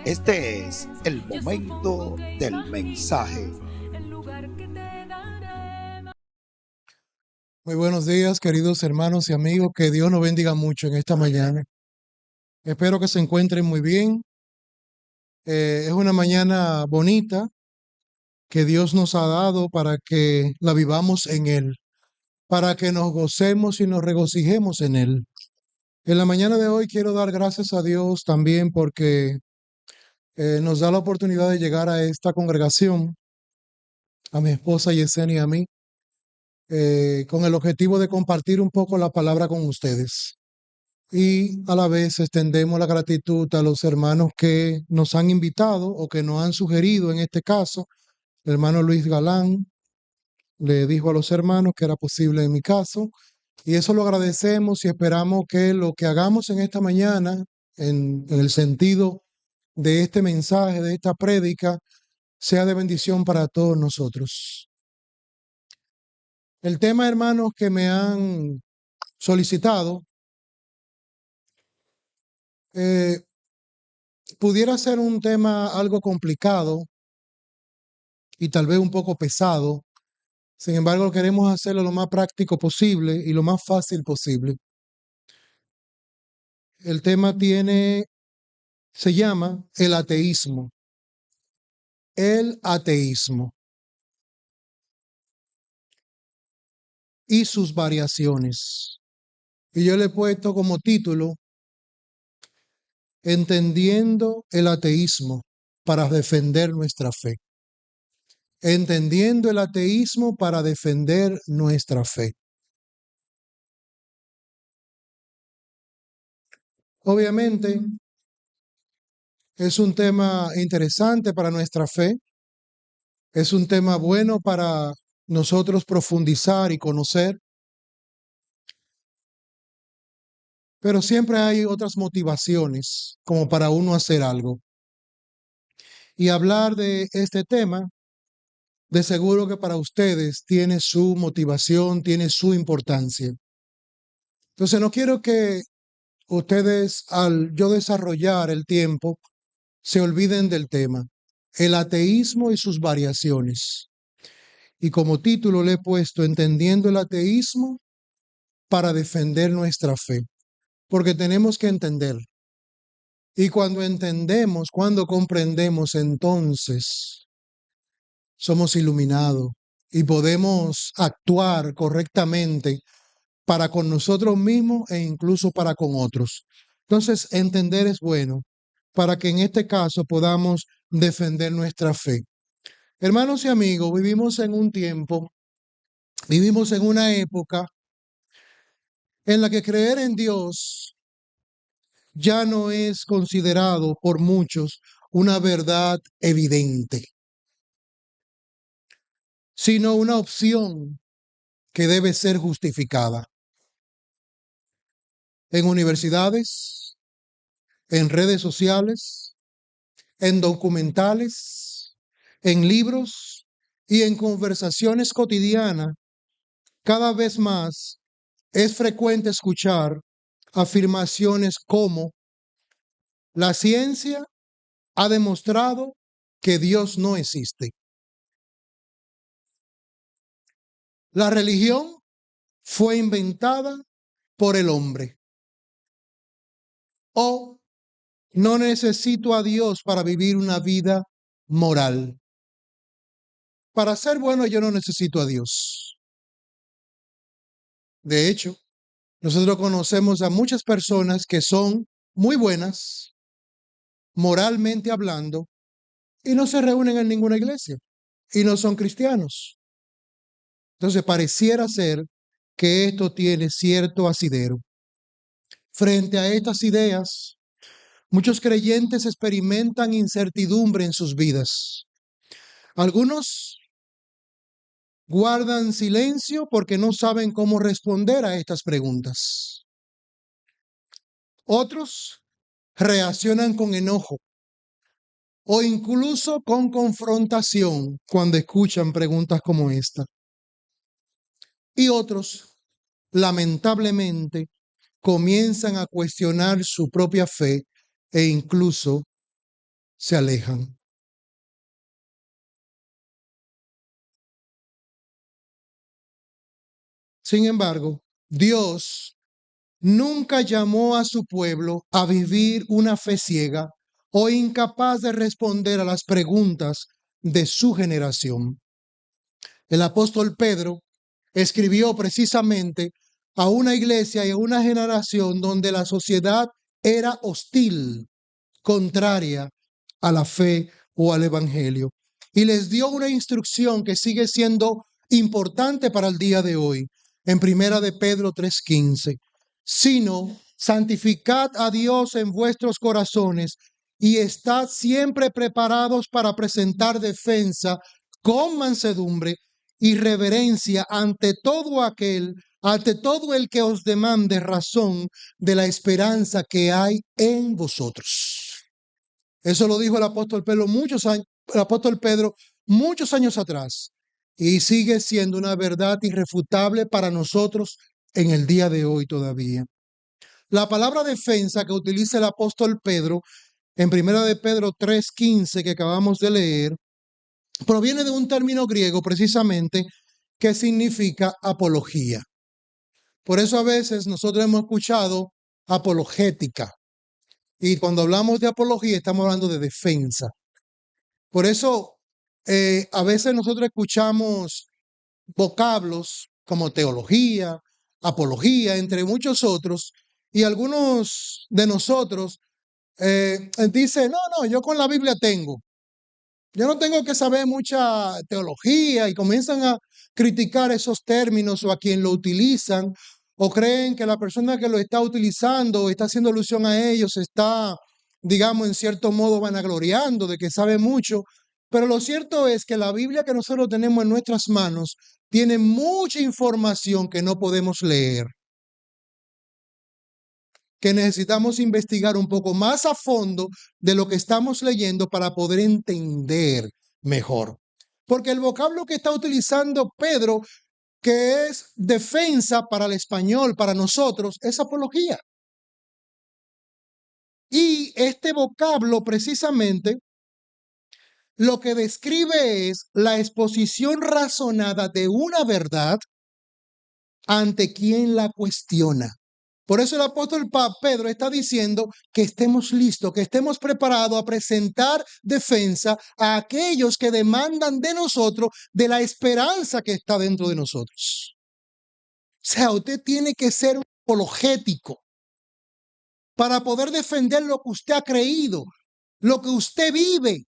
Este es el momento del mensaje. Muy buenos días, queridos hermanos y amigos. Que Dios nos bendiga mucho en esta mañana. Espero que se encuentren muy bien. Es una mañana bonita que Dios nos ha dado para que la vivamos en Él, para que nos gocemos y nos regocijemos en Él. En la mañana de hoy quiero dar gracias a Dios también porque nos da la oportunidad de llegar a esta congregación, a mi esposa Yesenia y a mí, con el objetivo de compartir un poco la palabra con ustedes. Y a la vez extendemos la gratitud a los hermanos que nos han invitado o que nos han sugerido, en este caso, el hermano Luis Galán le dijo a los hermanos que era posible en mi caso, y eso lo agradecemos y esperamos que lo que hagamos en esta mañana, en el sentido de este mensaje, de esta prédica, sea de bendición para todos nosotros. El tema, hermanos, que me han solicitado, pudiera ser un tema algo complicado y tal vez un poco pesado. Sin embargo, queremos hacerlo lo más práctico posible y lo más fácil posible. El tema se llama el ateísmo. El ateísmo y sus variaciones. Y yo le he puesto como título, Entendiendo el ateísmo para defender nuestra fe. Entendiendo el ateísmo para defender nuestra fe. Obviamente, es un tema interesante para nuestra fe. Es un tema bueno para nosotros profundizar y conocer. Pero siempre hay otras motivaciones como para uno hacer algo. Y hablar de este tema, de seguro que para ustedes tiene su motivación, tiene su importancia. Entonces no quiero que ustedes, al yo desarrollar el tiempo, se olviden del tema, el ateísmo y sus variaciones. Y como título le he puesto, Entendiendo el ateísmo para defender nuestra fe. Porque tenemos que entender. Y cuando entendemos, cuando comprendemos, entonces somos iluminados y podemos actuar correctamente para con nosotros mismos e incluso para con otros. Entonces, entender es bueno para que en este caso podamos defender nuestra fe. Hermanos y amigos, vivimos en un tiempo, vivimos en una época en la que creer en Dios ya no es considerado por muchos una verdad evidente, sino una opción que debe ser justificada. En universidades, en redes sociales, en documentales, en libros y en conversaciones cotidianas, cada vez más es frecuente escuchar afirmaciones como la ciencia ha demostrado que Dios no existe. La religión fue inventada por el hombre. O no necesito a Dios para vivir una vida moral. Para ser bueno yo no necesito a Dios. De hecho, nosotros conocemos a muchas personas que son muy buenas, moralmente hablando, y no se reúnen en ninguna iglesia, y no son cristianos. Entonces pareciera ser que esto tiene cierto asidero. Frente a estas ideas, muchos creyentes experimentan incertidumbre en sus vidas. Algunos guardan silencio porque no saben cómo responder a estas preguntas. Otros reaccionan con enojo o incluso con confrontación cuando escuchan preguntas como esta. Y otros, lamentablemente, comienzan a cuestionar su propia fe e incluso se alejan. Sin embargo, Dios nunca llamó a su pueblo a vivir una fe ciega o incapaz de responder a las preguntas de su generación. El apóstol Pedro escribió precisamente a una iglesia y a una generación donde la sociedad era hostil, contraria a la fe o al evangelio. Y les dio una instrucción que sigue siendo importante para el día de hoy, en Primera de Pedro 3:15. Sino, santificad a Dios en vuestros corazones y estad siempre preparados para presentar defensa con mansedumbre y reverencia ante todo el que os demande razón de la esperanza que hay en vosotros. Eso lo dijo el apóstol Pedro muchos años atrás y sigue siendo una verdad irrefutable para nosotros en el día de hoy todavía. La palabra defensa que utiliza el apóstol Pedro en 1 de Pedro 3:15 que acabamos de leer proviene de un término griego precisamente que significa apología. Por eso a veces nosotros hemos escuchado apologética. Y cuando hablamos de apología estamos hablando de defensa. Por eso a veces nosotros escuchamos vocablos como teología, apología, entre muchos otros. Y algunos de nosotros dicen, no, yo con la Biblia tengo. Yo no tengo que saber mucha teología y comienzan a criticar esos términos o a quien lo utilizan o creen que la persona que lo está utilizando o está haciendo alusión a ellos está, digamos, en cierto modo vanagloriando de que sabe mucho. Pero lo cierto es que la Biblia que nosotros tenemos en nuestras manos tiene mucha información que no podemos leer, que necesitamos investigar un poco más a fondo de lo que estamos leyendo para poder entender mejor. Porque el vocablo que está utilizando Pedro, que es defensa para el español, para nosotros, es apología. Y este vocablo precisamente lo que describe es la exposición razonada de una verdad ante quien la cuestiona. Por eso el apóstol Pedro está diciendo que estemos listos, que estemos preparados a presentar defensa a aquellos que demandan de nosotros de la esperanza que está dentro de nosotros. O sea, usted tiene que ser apologético para poder defender lo que usted ha creído, lo que usted vive.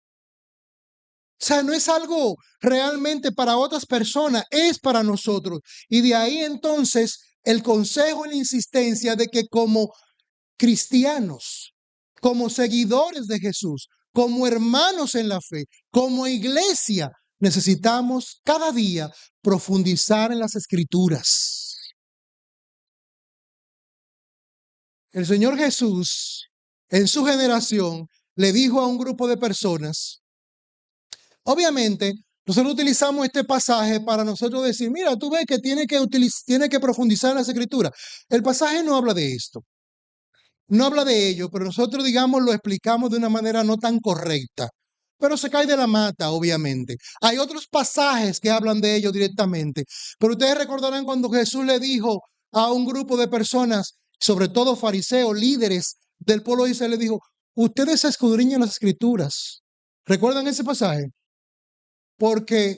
O sea, no es algo realmente para otras personas, es para nosotros. Y de ahí entonces el consejo y la insistencia de que como cristianos, como seguidores de Jesús, como hermanos en la fe, como iglesia, necesitamos cada día profundizar en las Escrituras. El Señor Jesús, en su generación, le dijo a un grupo de personas, obviamente, nosotros utilizamos este pasaje para nosotros decir, mira, tú ves que tiene que profundizar en las Escrituras. El pasaje no habla de esto. No habla de ello, pero nosotros, digamos, lo explicamos de una manera no tan correcta. Pero se cae de la mata, obviamente. Hay otros pasajes que hablan de ello directamente. Pero ustedes recordarán cuando Jesús le dijo a un grupo de personas, sobre todo fariseos, líderes del pueblo de Israel, le dijo, ustedes escudriñan las Escrituras. ¿Recuerdan ese pasaje? Porque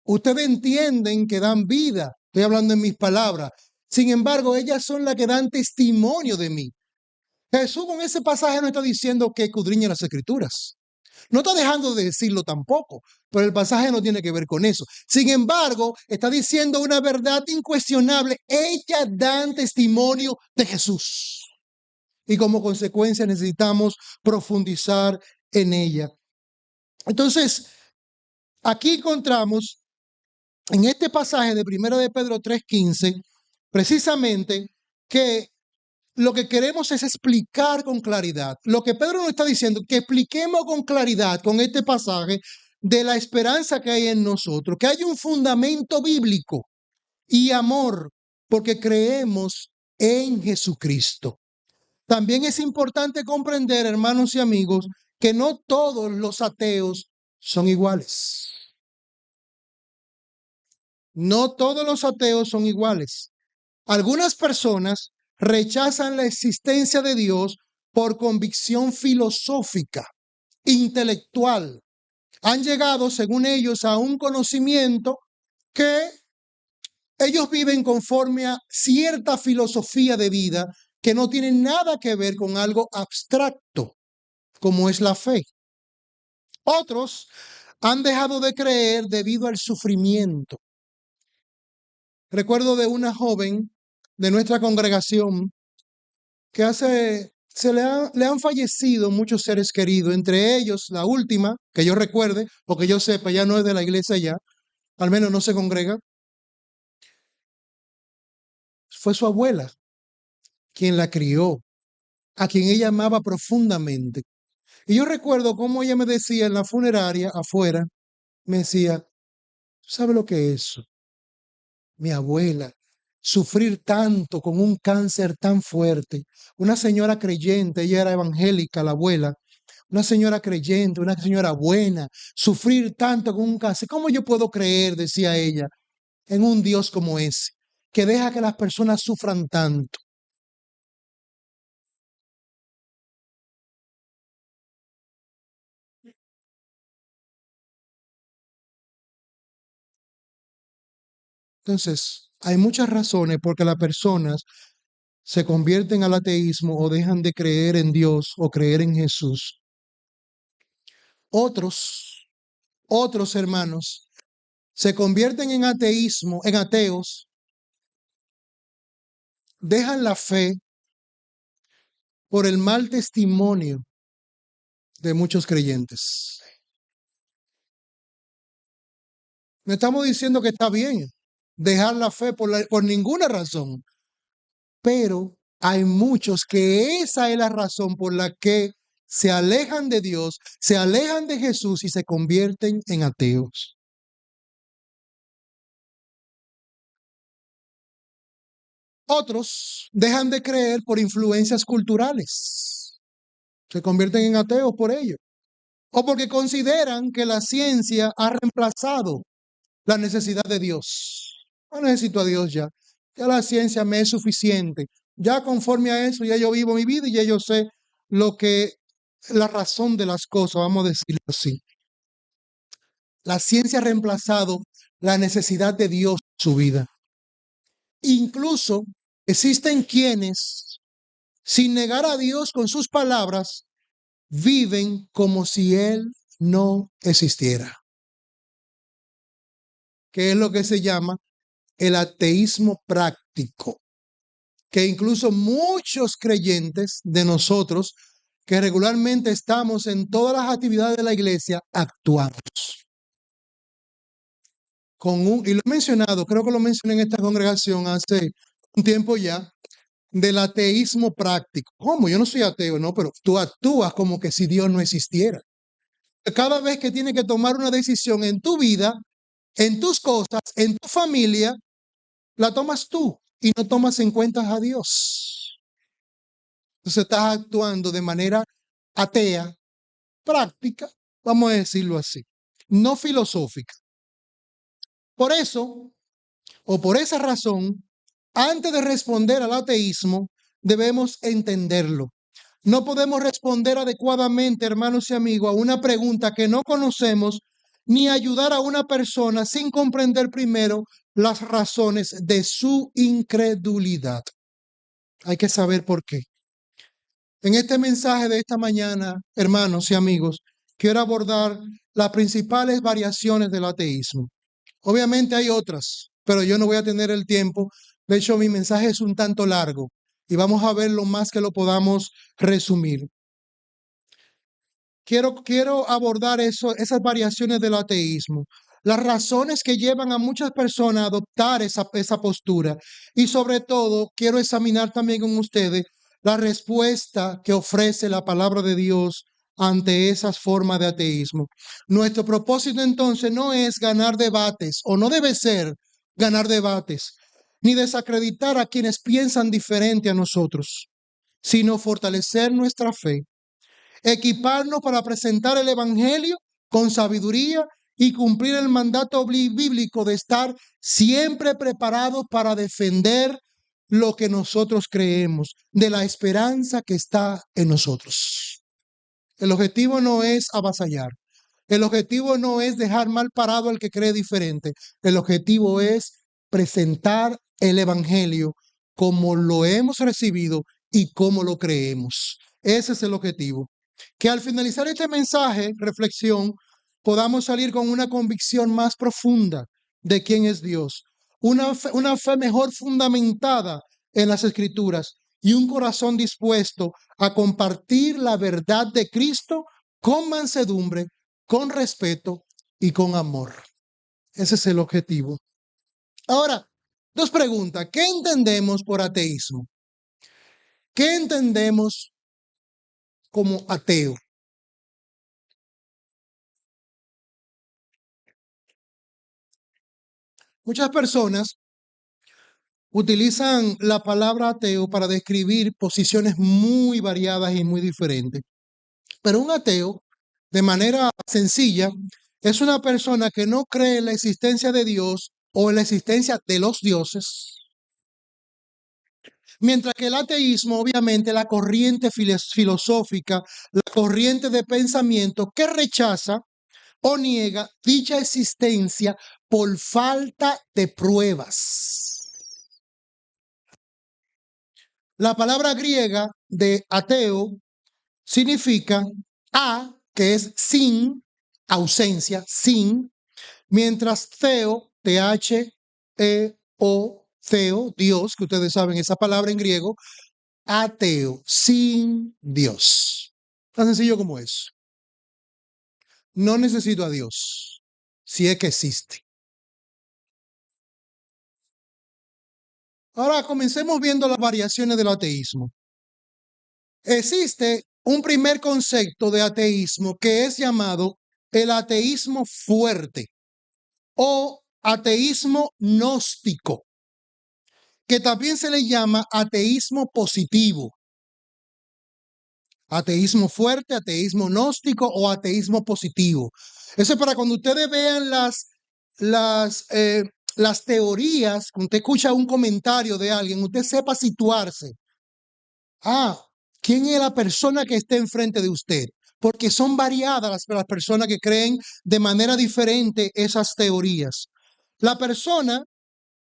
ustedes entienden que dan vida. Estoy hablando en mis palabras. Sin embargo, ellas son las que dan testimonio de mí. Jesús con ese pasaje no está diciendo que escudriñe las Escrituras. No está dejando de decirlo tampoco, pero el pasaje no tiene que ver con eso. Sin embargo, está diciendo una verdad incuestionable. Ellas dan testimonio de Jesús. Y como consecuencia necesitamos profundizar en ella. Entonces, aquí encontramos en este pasaje de 1 de Pedro 3:15, precisamente que lo que queremos es explicar con claridad. Lo que Pedro nos está diciendo, que expliquemos con claridad con este pasaje de la esperanza que hay en nosotros, que hay un fundamento bíblico y amor, porque creemos en Jesucristo. También es importante comprender, hermanos y amigos, que no todos los ateos son iguales. No todos los ateos son iguales. Algunas personas rechazan la existencia de Dios por convicción filosófica, intelectual. Han llegado, según ellos, a un conocimiento que ellos viven conforme a cierta filosofía de vida que no tiene nada que ver con algo abstracto, como es la fe. Otros han dejado de creer debido al sufrimiento. Recuerdo de una joven de nuestra congregación que le han fallecido muchos seres queridos, entre ellos la última, que yo recuerde, o que yo sepa, ya no es de la iglesia ya, al menos no se congrega, fue su abuela quien la crió, a quien ella amaba profundamente. Y yo recuerdo cómo ella me decía en la funeraria, afuera, me decía, ¿sabe lo que es eso? Mi abuela, sufrir tanto con un cáncer tan fuerte. Una señora creyente, ella era evangélica, la abuela, una señora creyente, una señora buena, sufrir tanto con un cáncer. ¿Cómo yo puedo creer, decía ella, en un Dios como ese, que deja que las personas sufran tanto? Entonces, hay muchas razones por que las personas se convierten al ateísmo o dejan de creer en Dios o creer en Jesús. Otros hermanos, se convierten en ateos, dejan la fe por el mal testimonio de muchos creyentes. No estamos diciendo que está bien dejar la fe por ninguna razón, pero hay muchos que esa es la razón por la que se alejan de Dios, se alejan de Jesús y se convierten en ateos. Otros dejan de creer por influencias culturales, se convierten en ateos por ello, o porque consideran que la ciencia ha reemplazado la necesidad de Dios. No necesito a Dios ya. Ya la ciencia me es suficiente. Ya conforme a eso, ya yo vivo mi vida y ya yo sé la razón de las cosas, vamos a decirlo así. La ciencia ha reemplazado la necesidad de Dios en su vida. Incluso existen quienes, sin negar a Dios con sus palabras, viven como si Él no existiera, que es lo que se llama el ateísmo práctico, que incluso muchos creyentes de nosotros que regularmente estamos en todas las actividades de la iglesia actuamos. Y lo he mencionado, creo que lo mencioné en esta congregación hace un tiempo ya, del ateísmo práctico. ¿Cómo? Yo no soy ateo, no, pero tú actúas como que si Dios no existiera. Cada vez que tienes que tomar una decisión en tu vida, en tus cosas, en tu familia, la tomas tú y no tomas en cuenta a Dios. Entonces estás actuando de manera atea, práctica, vamos a decirlo así, no filosófica. Por eso, o por esa razón, antes de responder al ateísmo, debemos entenderlo. No podemos responder adecuadamente, hermanos y amigos, a una pregunta que no conocemos, ni ayudar a una persona sin comprender primero las razones de su incredulidad. Hay que saber por qué. En este mensaje de esta mañana, hermanos y amigos, quiero abordar las principales variaciones del ateísmo. Obviamente hay otras, pero yo no voy a tener el tiempo. De hecho, mi mensaje es un tanto largo y vamos a ver lo más que lo podamos resumir. Quiero abordar esas variaciones del ateísmo, las razones que llevan a muchas personas a adoptar esa postura y sobre todo quiero examinar también con ustedes la respuesta que ofrece la palabra de Dios ante esas formas de ateísmo. Nuestro propósito entonces no es ganar debates o no debe ser ganar debates. ni desacreditar a quienes piensan diferente a nosotros, sino fortalecer nuestra fe, equiparnos para presentar el Evangelio con sabiduría y cumplir el mandato bíblico de estar siempre preparados para defender lo que nosotros creemos, de la esperanza que está en nosotros. El objetivo no es avasallar. El objetivo no es dejar mal parado al que cree diferente. El objetivo es presentar el Evangelio como lo hemos recibido y como lo creemos. Ese es el objetivo. Que al finalizar este mensaje, reflexión, podamos salir con una convicción más profunda de quién es Dios. Una fe mejor fundamentada en las Escrituras y un corazón dispuesto a compartir la verdad de Cristo con mansedumbre, con respeto y con amor. Ese es el objetivo. Ahora, dos preguntas. ¿Qué entendemos por ateísmo? ¿Qué entendemos como ateo? Muchas personas utilizan la palabra ateo para describir posiciones muy variadas y muy diferentes. Pero un ateo, de manera sencilla, es una persona que no cree en la existencia de Dios o en la existencia de los dioses. Mientras que el ateísmo, obviamente, la corriente filosófica, la corriente de pensamiento que rechaza o niega dicha existencia por falta de pruebas. La palabra griega de ateo significa a, que es sin, ausencia, sin, mientras theo, T-H-E-O, theo, Dios, que ustedes saben esa palabra en griego, ateo, sin Dios. Tan sencillo como es. No necesito a Dios, si es que existe. Ahora comencemos viendo las variaciones del ateísmo. Existe un primer concepto de ateísmo que es llamado el ateísmo fuerte o ateísmo gnóstico, que también se le llama ateísmo positivo. Ateísmo fuerte, ateísmo gnóstico o ateísmo positivo. Eso es para cuando ustedes vean las teorías, cuando usted escucha un comentario de alguien, usted sepa situarse. ¿Quién es la persona que está enfrente de usted? Porque son variadas las personas que creen de manera diferente esas teorías. La persona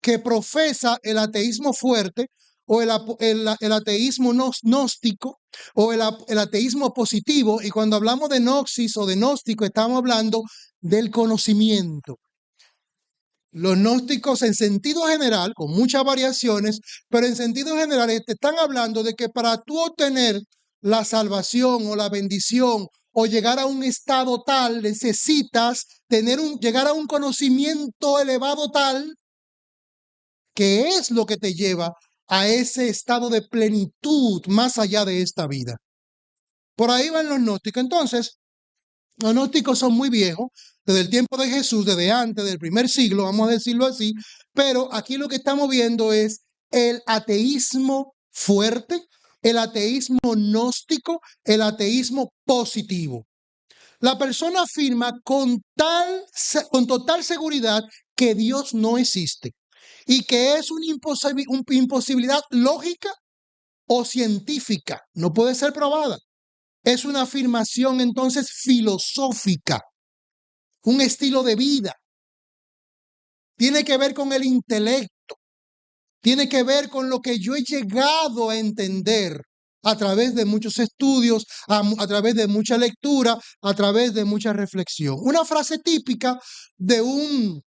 que profesa el ateísmo fuerte o el ateísmo gnóstico o el ateísmo positivo, y cuando hablamos de gnosis o de gnóstico estamos hablando del conocimiento. Los gnósticos en sentido general, con muchas variaciones, pero en sentido general te están hablando de que para tú obtener la salvación o la bendición o llegar a un estado tal, necesitas llegar a un conocimiento elevado tal que es lo que te lleva a ese estado de plenitud más allá de esta vida. Por ahí van los gnósticos. Entonces, los gnósticos son muy viejos, desde el tiempo de Jesús, desde antes del primer siglo, vamos a decirlo así, pero aquí lo que estamos viendo es el ateísmo fuerte, el ateísmo gnóstico, el ateísmo positivo. La persona afirma con total seguridad que Dios no existe y que es una imposibilidad lógica o científica, no puede ser probada. Es una afirmación entonces filosófica, un estilo de vida. Tiene que ver con el intelecto, tiene que ver con lo que yo he llegado a entender a través de muchos estudios, a través de mucha lectura, a través de mucha reflexión. Una frase típica de un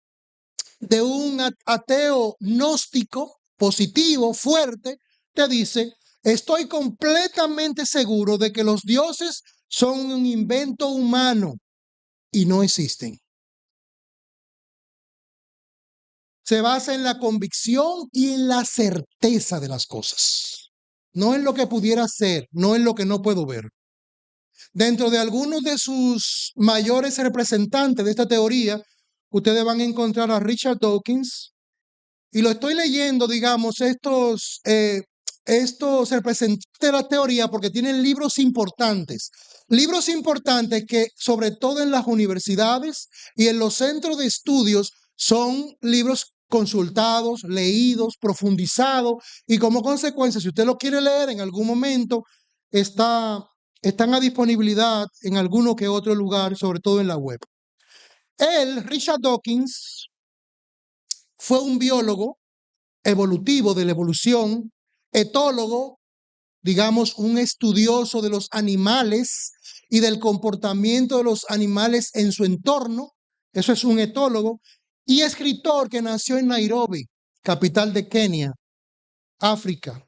ateo gnóstico, positivo, fuerte, te dice: estoy completamente seguro de que los dioses son un invento humano y no existen. Se basa en la convicción y en la certeza de las cosas, no en lo que pudiera ser, no en lo que no puedo ver. Dentro de algunos de sus mayores representantes de esta teoría, ustedes van a encontrar a Richard Dawkins, y lo estoy leyendo, digamos, estos representantes de la teoría porque tienen libros importantes que sobre todo en las universidades y en los centros de estudios son libros consultados, leídos, profundizados, y como consecuencia, si usted lo quiere leer en algún momento, están a disponibilidad en alguno que otro lugar, sobre todo en la web. Richard Dawkins, fue un biólogo evolutivo de la evolución, etólogo, digamos, un estudioso de los animales y del comportamiento de los animales en su entorno. Eso es un etólogo. Y escritor que nació en Nairobi, capital de Kenia, África.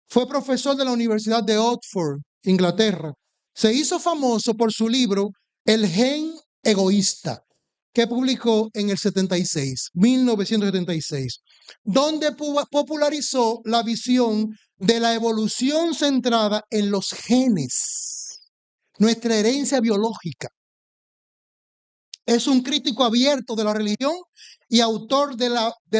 Fue profesor de la Universidad de Oxford, Inglaterra. Se hizo famoso por su libro El gen egoísta, que publicó en el 1976, donde popularizó la visión de la evolución centrada en los genes, nuestra herencia biológica. Es un crítico abierto de la religión y autor de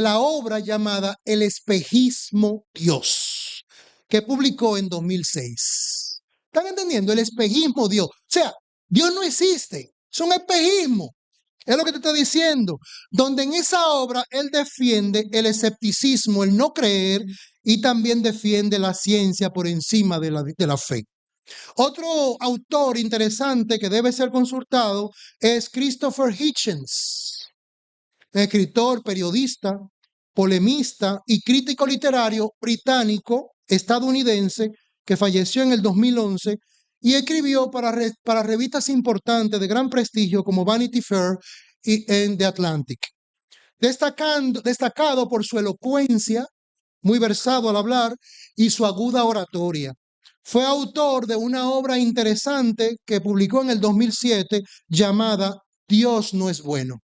la obra llamada El espejismo Dios, que publicó en 2006. ¿Están entendiendo? El espejismo Dios. O sea, Dios no existe, es un espejismo. Es lo que te está diciendo, donde en esa obra él defiende el escepticismo, el no creer, y también defiende la ciencia por encima de la fe. Otro autor interesante que debe ser consultado es Christopher Hitchens, escritor, periodista, polemista y crítico literario británico, estadounidense, que falleció en el 2011 y escribió para revistas importantes de gran prestigio como Vanity Fair y The Atlantic. Destacado por su elocuencia, muy versado al hablar, y su aguda oratoria. Fue autor de una obra interesante que publicó en el 2007 llamada Dios no es bueno.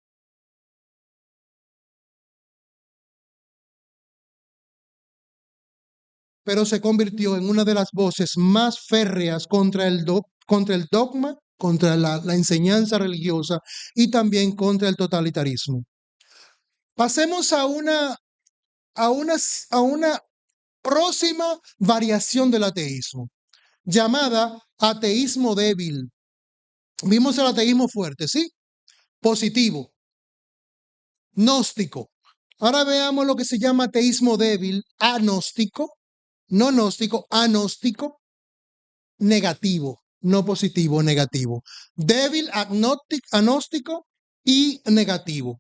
Pero se convirtió en una de las voces más férreas contra el dogma, contra la enseñanza religiosa y también contra el totalitarismo. Pasemos a una próxima variación del ateísmo, llamada ateísmo débil. Vimos el ateísmo fuerte, ¿sí? Positivo, gnóstico. Ahora veamos lo que se llama ateísmo débil, agnóstico, no gnóstico, agnóstico, negativo, no positivo, negativo. Débil, agnóstico y negativo.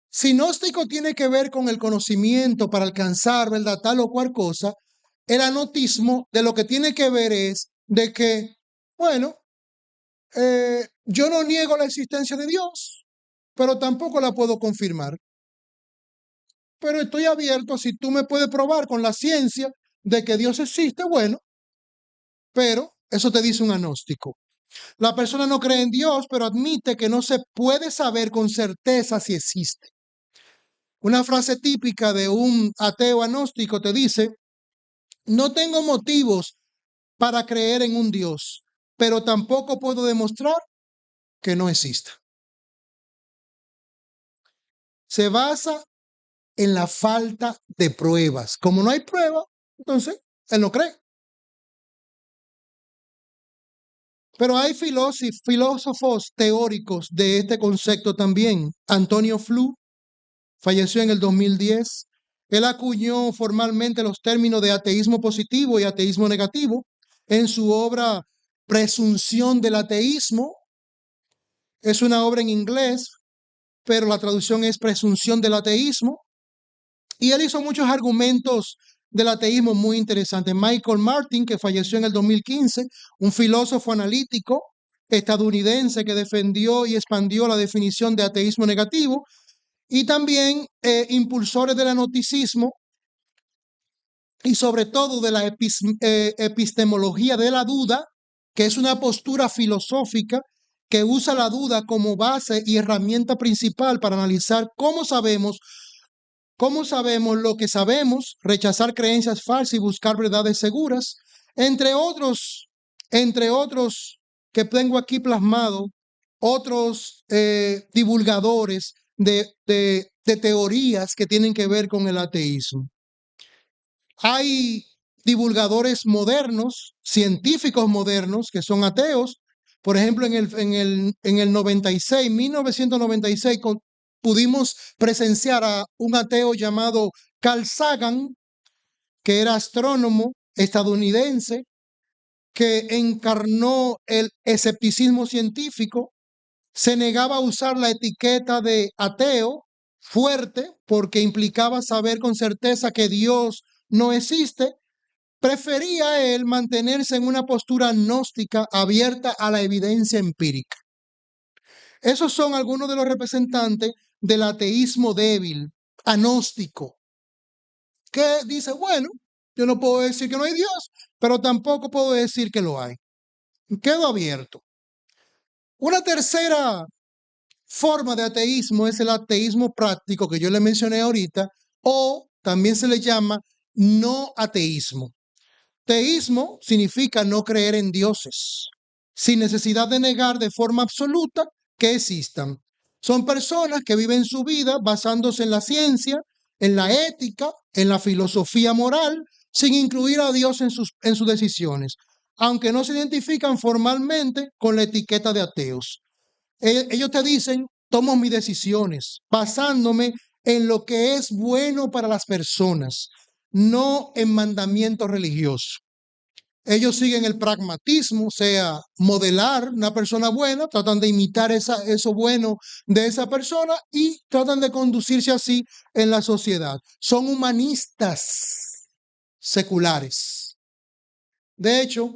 Si gnóstico tiene que ver con el conocimiento para alcanzar, ¿verdad?, tal o cual cosa, el agnotismo de lo que tiene que ver es de que, bueno, yo no niego la existencia de Dios, pero tampoco la puedo confirmar. Pero estoy abierto, si tú me puedes probar con la ciencia de que Dios existe, bueno, pero eso te dice un agnóstico. La persona no cree en Dios, pero admite que no se puede saber con certeza si existe. Una frase típica de un ateo agnóstico te dice: no tengo motivos para creer en un Dios, pero tampoco puedo demostrar que no exista. Se basa en la falta de pruebas. Como no hay prueba, entonces él no cree. Pero hay filósofos teóricos de este concepto también. Antonio Flew falleció en el 2010. Él acuñó formalmente los términos de ateísmo positivo y ateísmo negativo en su obra Presunción del ateísmo. Es una obra en inglés, pero la traducción es Presunción del ateísmo. Y él hizo muchos argumentos del ateísmo muy interesantes. Michael Martin, que falleció en el 2015, un filósofo analítico estadounidense que defendió y expandió la definición de ateísmo negativo, y también impulsores del agnosticismo y sobre todo de la epistemología de la duda, que es una postura filosófica que usa la duda como base y herramienta principal para analizar cómo sabemos lo que sabemos, rechazar creencias falsas y buscar verdades seguras, entre otros que tengo aquí plasmado, otros divulgadores de teorías que tienen que ver con el ateísmo. Hay divulgadores modernos, científicos modernos, que son ateos. Por ejemplo, en el 96, 1996, pudimos presenciar a un ateo llamado Carl Sagan, que era astrónomo estadounidense, que encarnó el escepticismo científico, se negaba a usar la etiqueta de ateo fuerte porque implicaba saber con certeza que Dios no existe. Prefería él mantenerse en una postura gnóstica abierta a la evidencia empírica. Esos son algunos de los representantes del ateísmo débil, agnóstico, que dice, bueno, yo no puedo decir que no hay Dios, pero tampoco puedo decir que lo hay. Quedo abierto. Una tercera forma de ateísmo es el ateísmo práctico que yo le mencioné ahorita, o también se le llama no ateísmo. Teísmo significa no creer en dioses, sin necesidad de negar de forma absoluta que existan. Son personas que viven su vida basándose en la ciencia, en la ética, en la filosofía moral, sin incluir a Dios en sus decisiones, aunque no se identifican formalmente con la etiqueta de ateos. Ellos te dicen, tomo mis decisiones basándome en lo que es bueno para las personas, no en mandamientos religiosos. Ellos siguen el pragmatismo, o sea, modelar una persona buena, tratan de imitar eso bueno de esa persona y tratan de conducirse así en la sociedad. Son humanistas seculares. De hecho,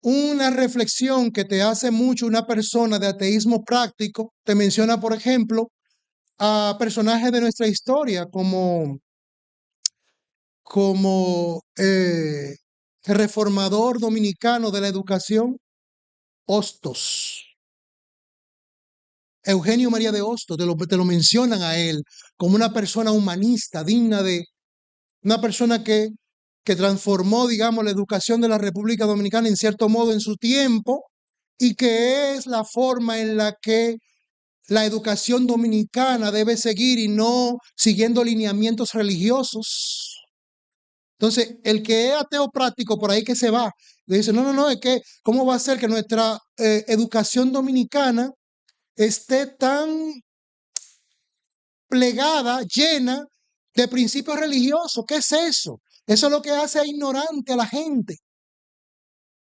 una reflexión que te hace mucho una persona de ateísmo práctico, te menciona, por ejemplo, a personajes de nuestra historia como el reformador dominicano de la educación, Hostos. Eugenio María de Hostos, te lo mencionan a él como una persona humanista, digna de una persona que transformó, digamos, la educación de la República Dominicana en cierto modo en su tiempo y que es la forma en la que la educación dominicana debe seguir y no siguiendo lineamientos religiosos. Entonces, el que es ateo práctico, por ahí que se va, le dice, no, es que, ¿cómo va a ser que nuestra educación dominicana esté tan plegada, llena de principios religiosos? ¿Qué es eso? Eso es lo que hace ignorante a la gente.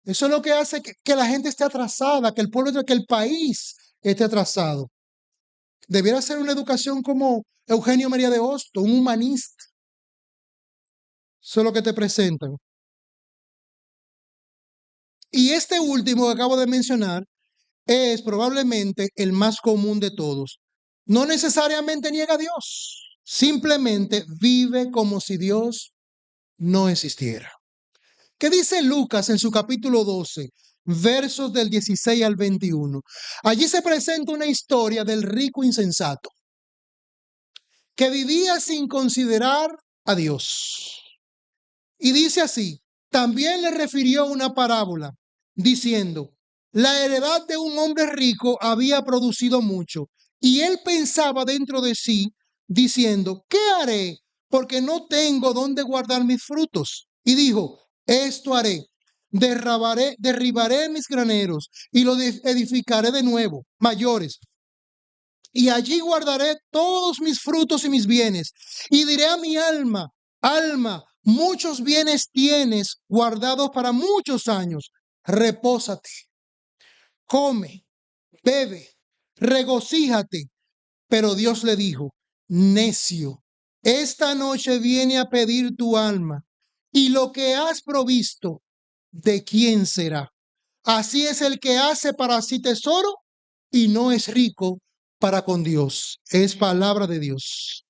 Eso es lo que hace que la gente esté atrasada, que el pueblo, que el país esté atrasado. Debiera ser una educación como Eugenio María de Hostos, un humanista. Eso es lo que te presentan. Y este último que acabo de mencionar es probablemente el más común de todos. No necesariamente niega a Dios, simplemente vive como si Dios no existiera. ¿Qué dice Lucas en su capítulo 12, versos del 16 al 21? Allí se presenta una historia del rico insensato que vivía sin considerar a Dios. Y dice así, también le refirió una parábola, diciendo, la heredad de un hombre rico había producido mucho, y él pensaba dentro de sí, diciendo, ¿qué haré? Porque no tengo dónde guardar mis frutos. Y dijo, esto haré, derribaré mis graneros y los edificaré de nuevo, mayores. Y allí guardaré todos mis frutos y mis bienes. Y diré a mi alma, alma, muchos bienes tienes guardados para muchos años. Repósate, come, bebe, regocíjate. Pero Dios le dijo, necio, esta noche viene a pedir tu alma, y lo que has provisto, ¿de quién será? Así es el que hace para sí tesoro y no es rico para con Dios. Es palabra de Dios.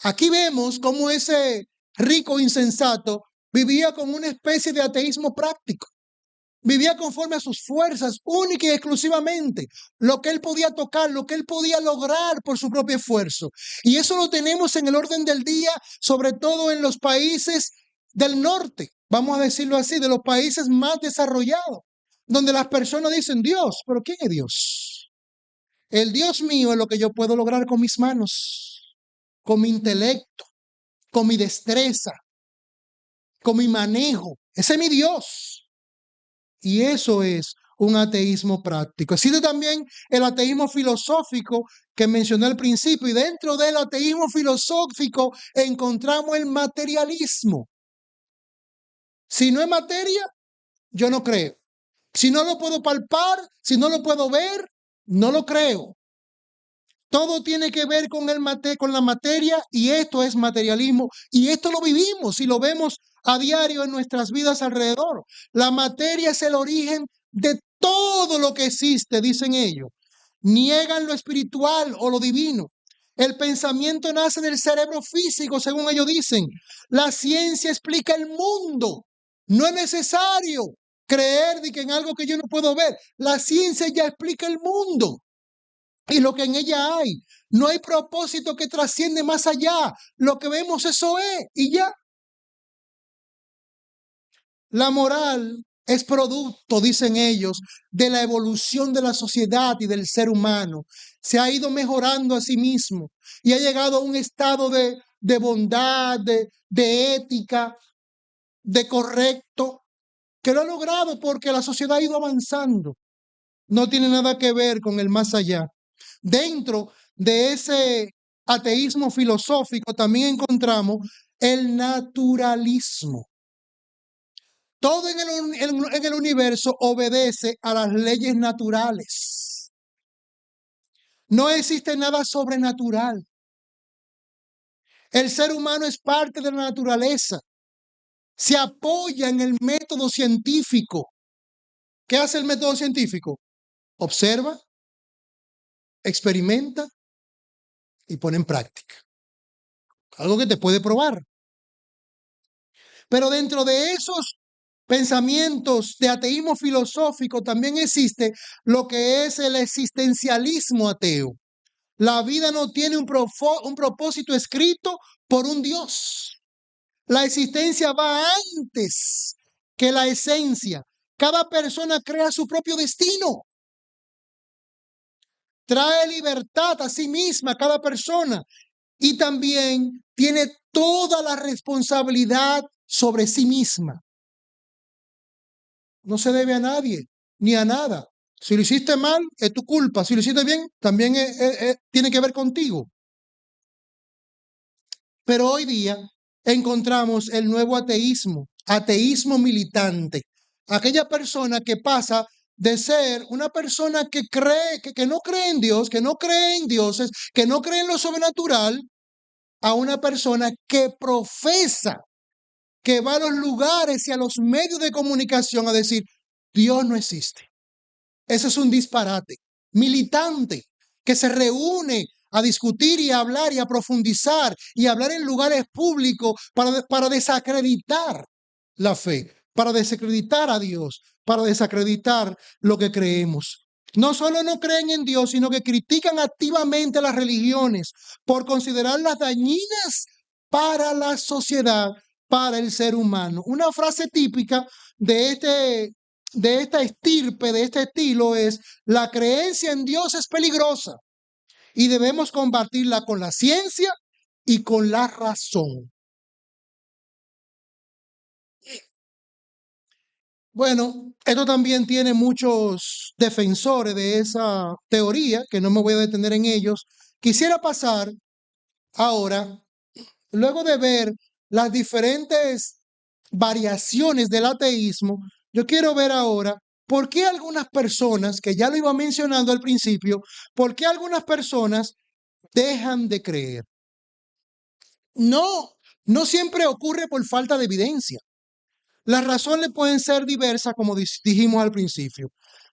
Aquí vemos cómo ese rico insensato vivía con una especie de ateísmo práctico. Vivía conforme a sus fuerzas, única y exclusivamente, lo que él podía tocar, lo que él podía lograr por su propio esfuerzo. Y eso lo tenemos en el orden del día, sobre todo en los países del norte, vamos a decirlo así, de los países más desarrollados, donde las personas dicen, Dios, ¿pero quién es Dios? El Dios mío es lo que yo puedo lograr con mis manos, con mi intelecto, con mi destreza, con mi manejo. Ese es mi Dios. Y eso es un ateísmo práctico. Existe también el ateísmo filosófico que mencioné al principio, y dentro del ateísmo filosófico encontramos el materialismo. Si no es materia, yo no creo. Si no lo puedo palpar, si no lo puedo ver, no lo creo. Todo tiene que ver con la materia, y esto es materialismo, y esto lo vivimos y lo vemos a diario en nuestras vidas alrededor. La materia es el origen de todo lo que existe, dicen ellos. Niegan lo espiritual o lo divino. El pensamiento nace del cerebro físico, según ellos dicen. La ciencia explica el mundo. No es necesario creer de que en algo que yo no puedo ver. La ciencia ya explica el mundo y lo que en ella hay. No hay propósito que trasciende más allá. Lo que vemos, eso es, y ya. La moral es producto, dicen ellos, de la evolución de la sociedad y del ser humano. Se ha ido mejorando a sí mismo y ha llegado a un estado de bondad, de ética, de correcto, que lo ha logrado porque la sociedad ha ido avanzando. No tiene nada que ver con el más allá. Dentro de ese ateísmo filosófico también encontramos el naturalismo. Todo en el universo obedece a las leyes naturales. No existe nada sobrenatural. El ser humano es parte de la naturaleza. Se apoya en el método científico. ¿Qué hace el método científico? Observa, experimenta y pone en práctica. Algo que te puede probar. Pero dentro de esos pensamientos de ateísmo filosófico también existe lo que es el existencialismo ateo. La vida no tiene un propósito escrito por un Dios. La existencia va antes que la esencia. Cada persona crea su propio destino. Trae libertad a sí misma cada persona, y también tiene toda la responsabilidad sobre sí misma. No se debe a nadie ni a nada. Si lo hiciste mal, es tu culpa. Si lo hiciste bien, también tiene que ver contigo. Pero hoy día encontramos el nuevo ateísmo, ateísmo militante. Aquella persona que pasa de ser una persona que cree, que no cree en Dios, que no cree en dioses, que no cree en lo sobrenatural, a una persona que profesa, que va a los lugares y a los medios de comunicación a decir, Dios no existe. Eso es un disparate. Militante que se reúne a discutir y a hablar y a profundizar y a hablar en lugares públicos para desacreditar la fe, para desacreditar a Dios, para desacreditar lo que creemos. No solo no creen en Dios, sino que critican activamente las religiones por considerarlas dañinas para la sociedad, para el ser humano. Una frase típica de esta estirpe, de este estilo, es: la creencia en Dios es peligrosa y debemos combatirla con la ciencia y con la razón. Bueno, esto también tiene muchos defensores de esa teoría, que no me voy a detener en ellos. Quisiera pasar ahora, luego de ver las diferentes variaciones del ateísmo, yo quiero ver ahora por qué algunas personas, que ya lo iba mencionando al principio, por qué algunas personas dejan de creer. No siempre ocurre por falta de evidencia. Las razones pueden ser diversas, como dijimos al principio.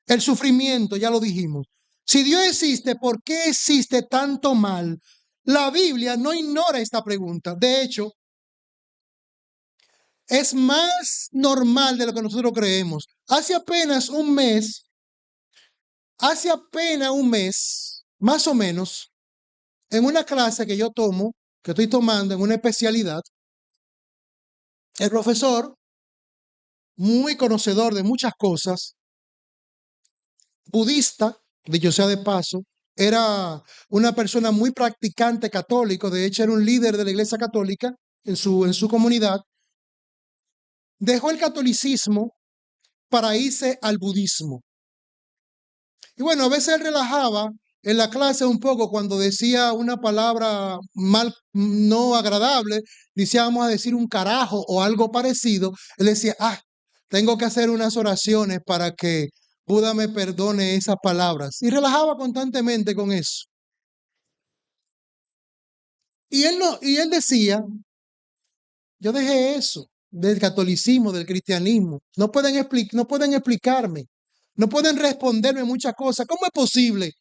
El sufrimiento, ya lo dijimos. Si Dios existe, ¿por qué existe tanto mal? La Biblia no ignora esta pregunta. De hecho, es más normal de lo que nosotros creemos. Hace apenas un mes, más o menos, en una clase que yo tomo, que estoy tomando en una especialidad, el profesor, muy conocedor de muchas cosas, budista, dicho sea de paso, era una persona muy practicante católico, de hecho era un líder de la iglesia católica en su comunidad, dejó el catolicismo para irse al budismo. Y bueno, a veces él relajaba en la clase un poco cuando decía una palabra mal, no agradable, decía, vamos a decir un carajo o algo parecido. Él decía, tengo que hacer unas oraciones para que Buda me perdone esas palabras. Y relajaba constantemente con eso. Y él decía, yo dejé eso del catolicismo, del cristianismo. No pueden explicarme, no pueden responderme muchas cosas. ¿Cómo es posible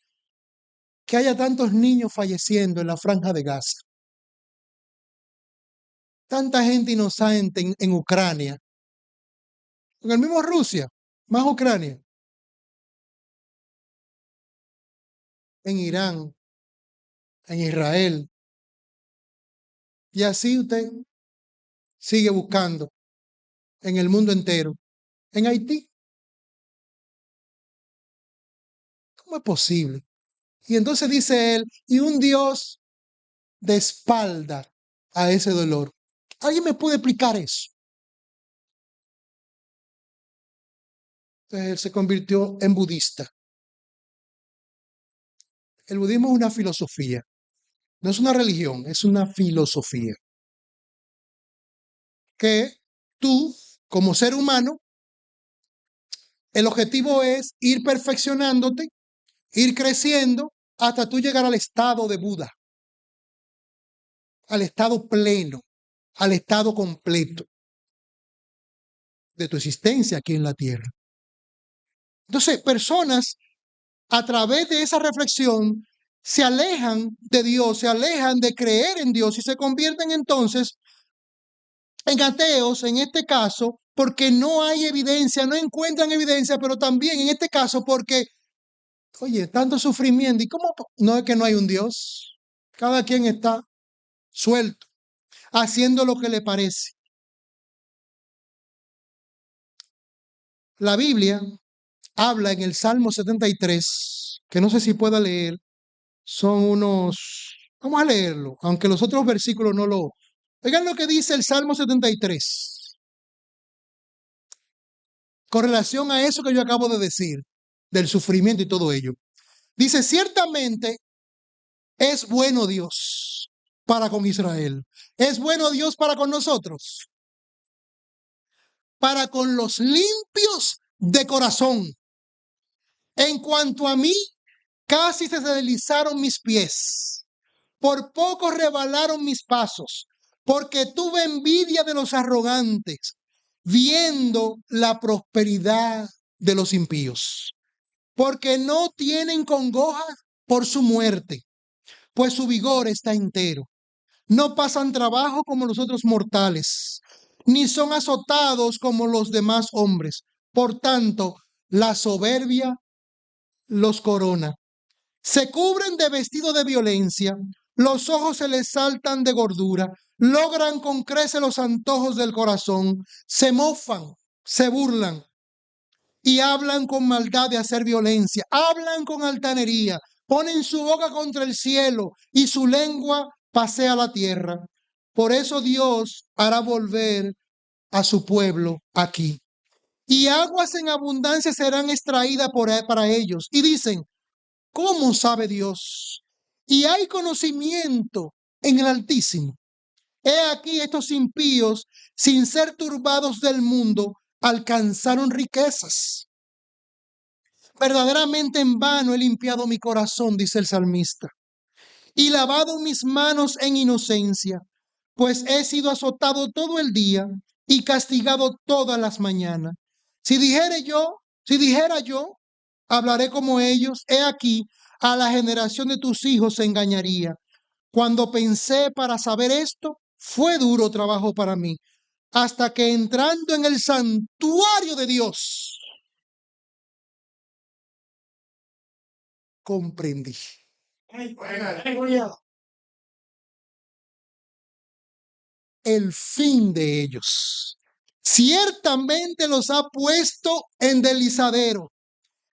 que haya tantos niños falleciendo en la Franja de Gaza? Tanta gente inocente en Ucrania, en el mismo Rusia, más Ucrania, en Irán, en Israel. Y así usted sigue buscando en el mundo entero. En Haití, ¿cómo es posible? Y entonces dice él, y un Dios de espalda a ese dolor. ¿Alguien me puede explicar eso? Entonces él se convirtió en budista. El budismo es una filosofía, no es una religión, es una filosofía. Que tú, como ser humano, el objetivo es ir perfeccionándote, ir creciendo hasta tú llegar al estado de Buda, al estado pleno, al estado completo de tu existencia aquí en la tierra. Entonces, personas a través de esa reflexión se alejan de Dios, se alejan de creer en Dios y se convierten entonces en ateos, en este caso, porque no hay evidencia, no encuentran evidencia, pero también en este caso porque, oye, tanto sufrimiento, ¿y cómo? No es que no hay un Dios, cada quien está suelto, haciendo lo que le parece. La Biblia habla en el Salmo 73, que no sé si pueda leer, son unos, vamos a leerlo, aunque los otros versículos no lo... Oigan lo que dice el Salmo 73, con relación a eso que yo acabo de decir, del sufrimiento y todo ello. Dice, ciertamente es bueno Dios para con Israel. Es bueno Dios para con nosotros, para con los limpios de corazón. En cuanto a mí, casi se deslizaron mis pies. Por poco rebalaron mis pasos, porque tuve envidia de los arrogantes, viendo la prosperidad de los impíos, porque no tienen congoja por su muerte, pues su vigor está entero. No pasan trabajo como los otros mortales, ni son azotados como los demás hombres. Por tanto, la soberbia los corona. Se cubren de vestido de violencia, los ojos se les saltan de gordura, logran con creces los antojos del corazón, se mofan, se burlan y hablan con maldad de hacer violencia, hablan con altanería, ponen su boca contra el cielo y su lengua pasea la tierra. Por eso Dios hará volver a su pueblo aquí. Y aguas en abundancia serán extraídas para ellos. Y dicen, ¿cómo sabe Dios? Y hay conocimiento en el Altísimo. He aquí estos impíos, sin ser turbados del mundo, alcanzaron riquezas. Verdaderamente en vano he limpiado mi corazón, dice el salmista, y lavado mis manos en inocencia, pues he sido azotado todo el día y castigado todas las mañanas. Si dijera yo, hablaré como ellos, he aquí, a la generación de tus hijos se engañaría. Cuando pensé para saber esto, fue duro trabajo para mí, hasta que entrando en el santuario de Dios, comprendí. El fin de ellos. Ciertamente los ha puesto en deslizadero,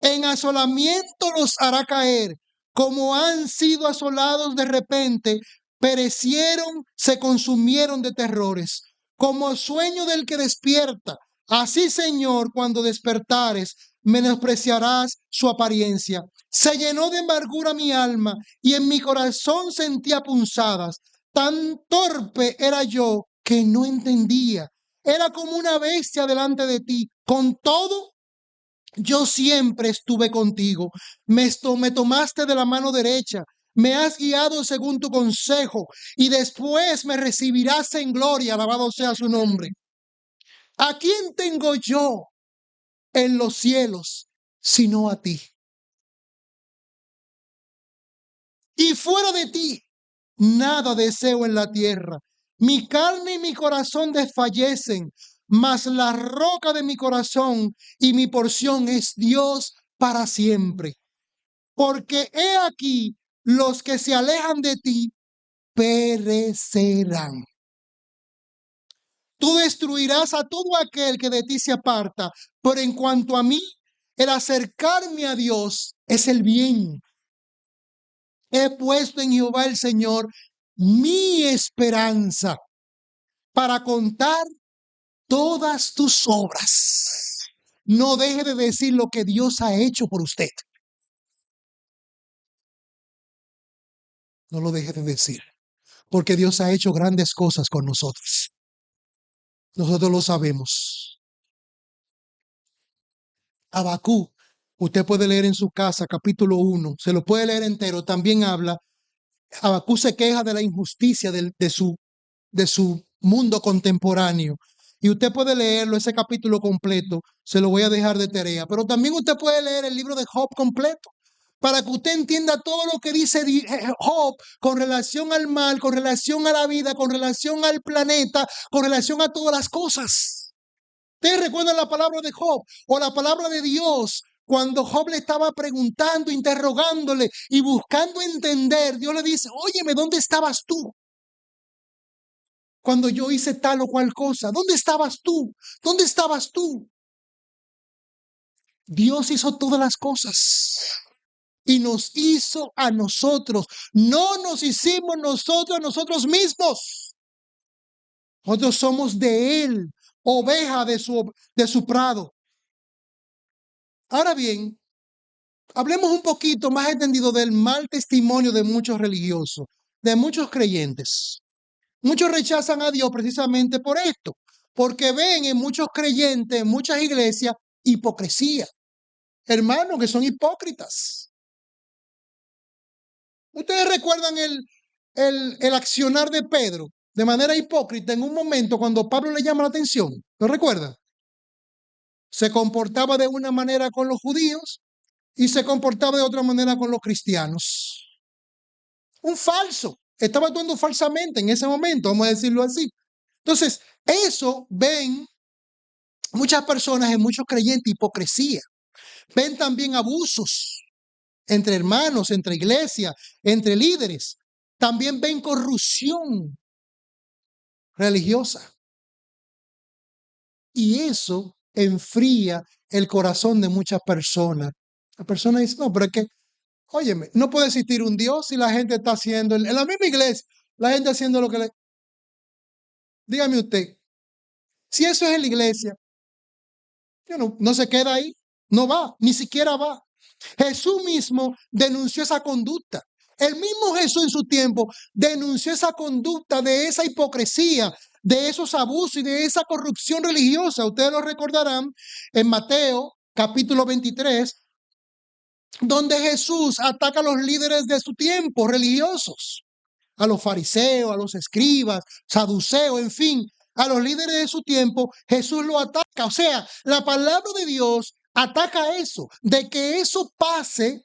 en asolamiento los hará caer, como han sido asolados de repente, perecieron, se consumieron de terrores, como sueño del que despierta. Así, Señor, cuando despertares, menospreciarás su apariencia. Se llenó de amargura mi alma y en mi corazón sentía punzadas. Tan torpe era yo que no entendía. Era como una bestia delante de ti. Con todo, yo siempre estuve contigo. Me tomaste de la mano derecha. Me has guiado según tu consejo y después me recibirás en gloria. Alabado sea su nombre. ¿A quién tengo yo en los cielos sino a ti? Y fuera de ti, nada deseo en la tierra. Mi carne y mi corazón desfallecen, mas la roca de mi corazón y mi porción es Dios para siempre. Porque he aquí, los que se alejan de ti perecerán. Tú destruirás a todo aquel que de ti se aparta, pero en cuanto a mí, el acercarme a Dios es el bien. He puesto en Jehová el Señor mi esperanza para contar todas tus obras. No deje de decir lo que Dios ha hecho por usted. No lo deje de decir, porque Dios ha hecho grandes cosas con nosotros. Nosotros lo sabemos. Habacuc, usted puede leer en su casa capítulo 1, se lo puede leer entero, también habla. Habacuc se queja de la injusticia de su mundo contemporáneo. Y usted puede leerlo, ese capítulo completo, se lo voy a dejar de tarea. Pero también usted puede leer el libro de Job completo, para que usted entienda todo lo que dice Job con relación al mal, con relación a la vida, con relación al planeta, con relación a todas las cosas. ¿Ustedes recuerdan la palabra de Job o la palabra de Dios? Cuando Job le estaba preguntando, interrogándole y buscando entender, Dios le dice, óyeme, ¿dónde estabas tú? Cuando yo hice tal o cual cosa, ¿dónde estabas tú? ¿Dónde estabas tú? Dios hizo todas las cosas y nos hizo a nosotros. No nos hicimos nosotros a nosotros mismos. Nosotros somos de Él, oveja de su prado. Ahora bien, hablemos un poquito más entendido del mal testimonio de muchos religiosos, de muchos creyentes. Muchos rechazan a Dios precisamente por esto, porque ven en muchos creyentes, en muchas iglesias, hipocresía. Hermanos que son hipócritas. Ustedes recuerdan el accionar de Pedro de manera hipócrita en un momento cuando Pablo le llama la atención. ¿Lo recuerdan? Se comportaba de una manera con los judíos y se comportaba de otra manera con los cristianos. Un falso. Estaba actuando falsamente en ese momento, vamos a decirlo así. Entonces, eso ven muchas personas, en muchos creyentes, hipocresía. Ven también abusos entre hermanos, entre iglesias, entre líderes. También ven corrupción religiosa. Y eso enfría el corazón de muchas personas. La persona dice, no, pero es que, óyeme, no puede existir un Dios si la gente está haciendo, en la misma iglesia, la gente haciendo lo que le... Dígame usted, si eso es en la iglesia, no se queda ahí, no va, ni siquiera va. Jesús mismo denunció esa conducta. El mismo Jesús en su tiempo denunció esa conducta de esa hipocresía, de esos abusos y de esa corrupción religiosa. Ustedes lo recordarán en Mateo capítulo 23, donde Jesús ataca a los líderes de su tiempo religiosos, a los fariseos, a los escribas, saduceos, en fin, a los líderes de su tiempo. Jesús lo ataca. O sea, la palabra de Dios ataca eso, de que eso pase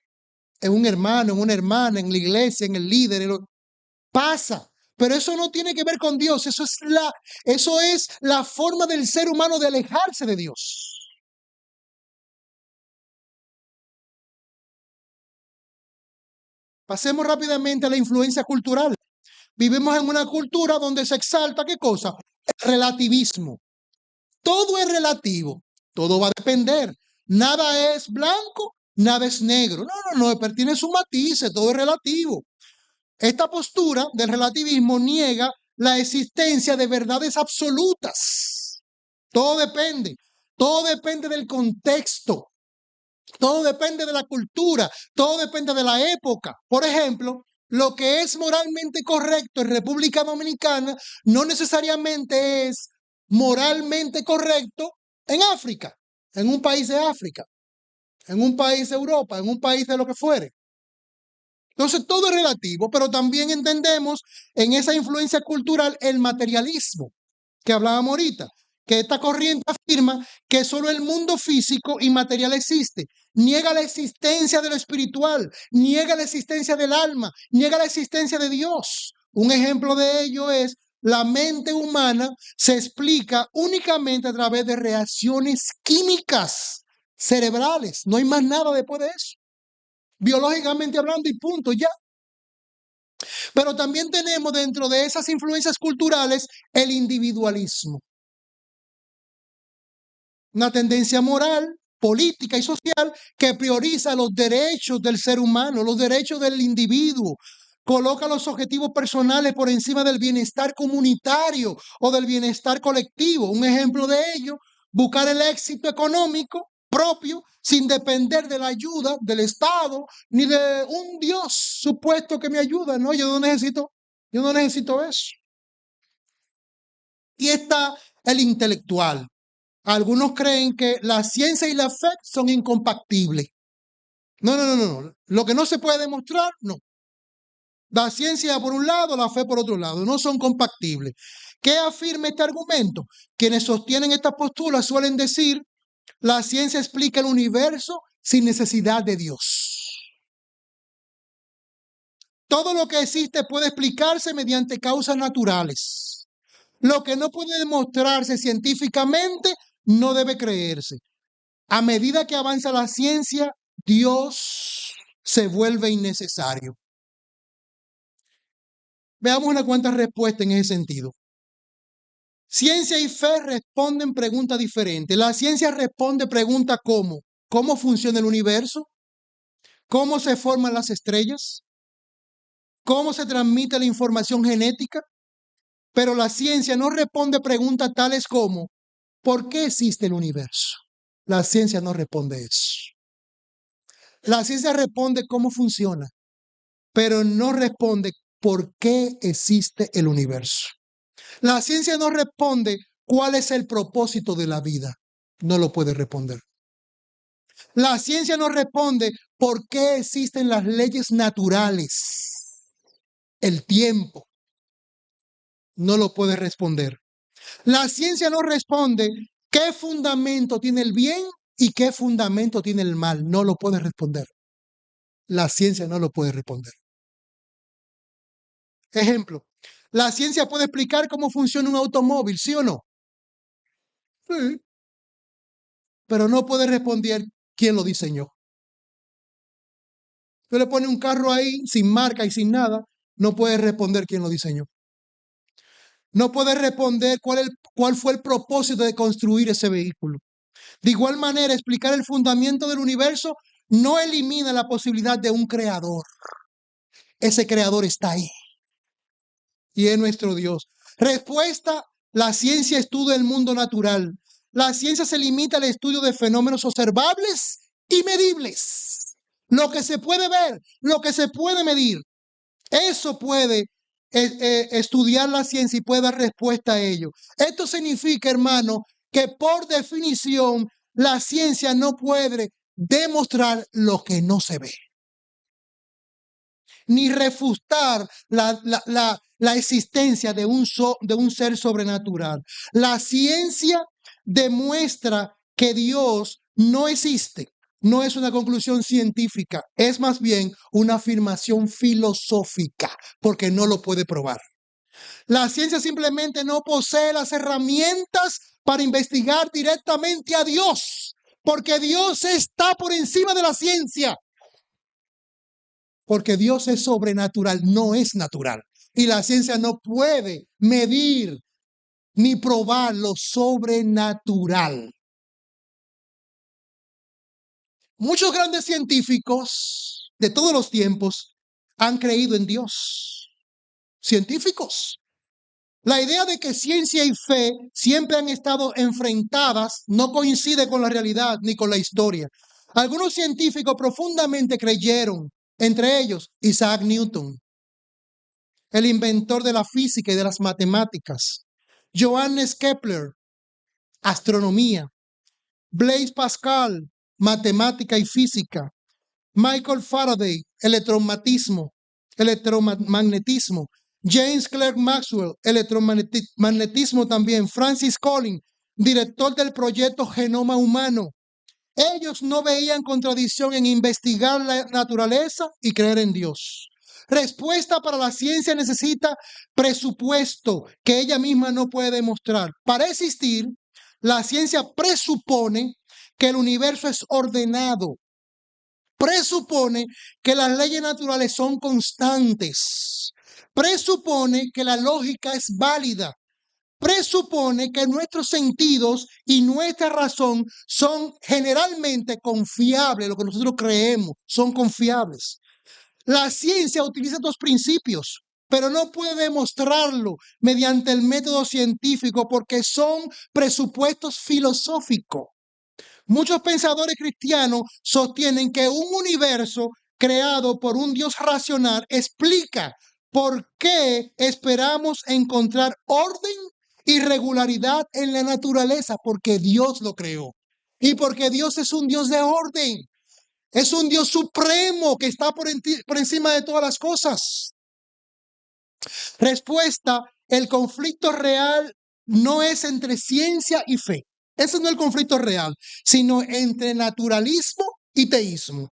en un hermano, en una hermana, en la iglesia, en el líder, pasa. Pero eso no tiene que ver con Dios. Eso es la forma del ser humano de alejarse de Dios. Pasemos rápidamente a la influencia cultural. Vivimos en una cultura donde se exalta, ¿qué cosa? El relativismo. Todo es relativo. Todo va a depender. Nada es blanco nada es negro. No, pero tiene sus matices, todo es relativo. Esta postura del relativismo niega la existencia de verdades absolutas. Todo depende del contexto, todo depende de la cultura, todo depende de la época. Por ejemplo, lo que es moralmente correcto en República Dominicana no necesariamente es moralmente correcto en África, en un país de África, en un país de Europa, en un país de lo que fuere. Entonces, todo es relativo, pero también entendemos en esa influencia cultural el materialismo que hablábamos ahorita, que esta corriente afirma que solo el mundo físico y material existe, niega la existencia de lo espiritual, niega la existencia del alma, niega la existencia de Dios. Un ejemplo de ello es la mente humana se explica únicamente a través de reacciones químicas cerebrales, no hay más nada después de eso, biológicamente hablando y punto, ya. Pero también tenemos dentro de esas influencias culturales el individualismo, una tendencia moral, política y social que prioriza los derechos del ser humano, los derechos del individuo, coloca los objetivos personales por encima del bienestar comunitario o del bienestar colectivo. Un ejemplo de ello, buscar el éxito económico propio sin depender de la ayuda del Estado ni de un Dios supuesto que me ayuda. No, yo no necesito eso. Y está el intelectual. Algunos creen que la ciencia y la fe son incompatibles. No. Lo que no se puede demostrar, no. La ciencia por un lado, la fe por otro lado. No son compatibles. ¿Qué afirma este argumento? Quienes sostienen esta postura suelen decir, la ciencia explica el universo sin necesidad de Dios. Todo lo que existe puede explicarse mediante causas naturales. Lo que no puede demostrarse científicamente no debe creerse. A medida que avanza la ciencia, Dios se vuelve innecesario. Veamos unas cuantas respuestas en ese sentido. Ciencia y fe responden preguntas diferentes. La ciencia responde preguntas como, ¿cómo funciona el universo? ¿Cómo se forman las estrellas? ¿Cómo se transmite la información genética? Pero la ciencia no responde preguntas tales como, ¿por qué existe el universo? La ciencia no responde eso. La ciencia responde cómo funciona, pero no responde por qué existe el universo. La ciencia no responde cuál es el propósito de la vida. No lo puede responder. La ciencia no responde por qué existen las leyes naturales. El tiempo. No lo puede responder. La ciencia no responde qué fundamento tiene el bien y qué fundamento tiene el mal. No lo puede responder. La ciencia no lo puede responder. Ejemplo, la ciencia puede explicar cómo funciona un automóvil, ¿sí o no? Sí. Pero no puede responder quién lo diseñó. Tú le pones un carro ahí sin marca y sin nada, no puede responder quién lo diseñó. No puede responder cuál fue el propósito de construir ese vehículo. De igual manera, explicar el fundamento del universo no elimina la posibilidad de un creador. Ese creador está ahí y es nuestro Dios. Respuesta, la ciencia estudia el mundo natural. La ciencia se limita al estudio de fenómenos observables y medibles. Lo que se puede ver, lo que se puede medir, eso puede estudiar la ciencia y puede dar respuesta a ello. Esto significa, hermano, que por definición la ciencia no puede demostrar lo que no se ve, ni refutar la existencia de un ser sobrenatural. La ciencia demuestra que Dios no existe. No es una conclusión científica, es más bien una afirmación filosófica, porque no lo puede probar. La ciencia simplemente no posee las herramientas para investigar directamente a Dios, porque Dios está por encima de la ciencia. Porque Dios es sobrenatural, no es natural. Y la ciencia no puede medir ni probar lo sobrenatural. Muchos grandes científicos de todos los tiempos han creído en Dios. Científicos. La idea de que ciencia y fe siempre han estado enfrentadas no coincide con la realidad ni con la historia. Algunos científicos profundamente creyeron, entre ellos Isaac Newton, el inventor de la física y de las matemáticas, Johannes Kepler, astronomía, Blaise Pascal, matemática y física, Michael Faraday, electromagnetismo, James Clerk Maxwell, electromagnetismo también, Francis Collins, director del proyecto Genoma Humano. Ellos no veían contradicción en investigar la naturaleza y creer en Dios. Respuesta para la ciencia necesita presupuesto que ella misma no puede demostrar. Para existir, la ciencia presupone que el universo es ordenado, presupone que las leyes naturales son constantes, presupone que la lógica es válida, presupone que nuestros sentidos y nuestra razón son generalmente confiables, lo que nosotros creemos son confiables. La ciencia utiliza estos principios, pero no puede demostrarlo mediante el método científico porque son presupuestos filosóficos. Muchos pensadores cristianos sostienen que un universo creado por un Dios racional explica por qué esperamos encontrar orden y regularidad en la naturaleza, porque Dios lo creó y porque Dios es un Dios de orden. Es un Dios supremo que está por encima de todas las cosas. Respuesta: el conflicto real no es entre ciencia y fe. Ese no es el conflicto real, sino entre naturalismo y teísmo.